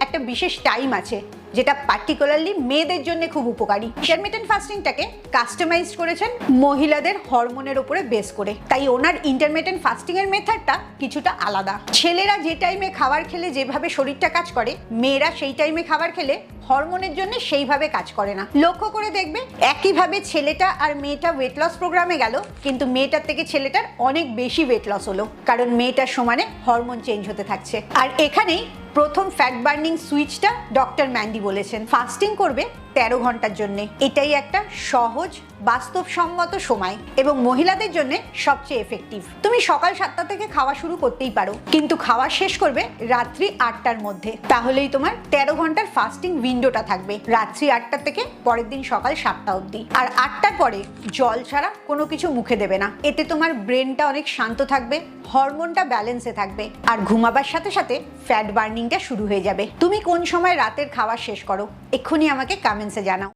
একটা বিশেষ টাইম আছে যেটা পার্টিকুলারলি মেয়েদের জন্য খুব উপকারী। ইন্টারমিটেন্ট ফাস্টিংটাকে কাস্টমাইজ করেছেন মহিলাদের হরমোনের উপরে বেস করে, তাই ওনার ইন্টারমিটেন্ট ফাস্টিং এর মেথডটা কিছুটা আলাদা। ছেলেরা যে টাইমে খাবার খেলে যেভাবে শরীরটা কাজ করে, মেয়েরা সেই টাইমে খাবার খেলে হরমোনের জন্য সেইভাবে কাজ করে না। লক্ষ্য করে দেখবে একইভাবে ছেলেটা আর মেয়েটা ওয়েট লস প্রোগ্রামে গেল, কিন্তু মেয়েটার থেকে ছেলেটার অনেক বেশি ওয়েট লস হলো, কারণ মেয়েটার সমানে হরমোন চেঞ্জ হতে থাকছে। আর এখানেই প্রথম ফ্যাট বার্নিং সুইচটা ডক্টর ম্যান্ডি বলেছেন। ফাস্টিং করবে 13 ঘন্টার জন্য। এটাই একটা সহজ বাস্তবসম্মত সময় এবং মহিলাদের জন্য সবচেয়ে এফেক্টিভ। তুমি সকাল 7টা থেকে খাওয়া শুরু করতেই পারো, কিন্তু খাওয়া শেষ করবে রাত্রি 8টার মধ্যে। তাহলেই তোমার 13 ঘন্টার ফাস্টিং উইন্ডোটা থাকবে, রাত্রি 8টা থেকে পরের দিন সকাল 7টা অবধি। আর 8টার পরে জল ছাড়া কোনো কিছু মুখে দেবে না। এতে তোমার ব্রেনটা অনেক শান্ত থাকবে, হরমোনটা ব্যালেন্সে থাকবে, আর ঘুমাবার সাথে সাথে ফ্যাট বার্নিংটা শুরু হয়ে যাবে। তুমি কোন সময় রাতের খাওয়া শেষ করো এক্ষুনি আমাকে কমেন্টসে জানাও।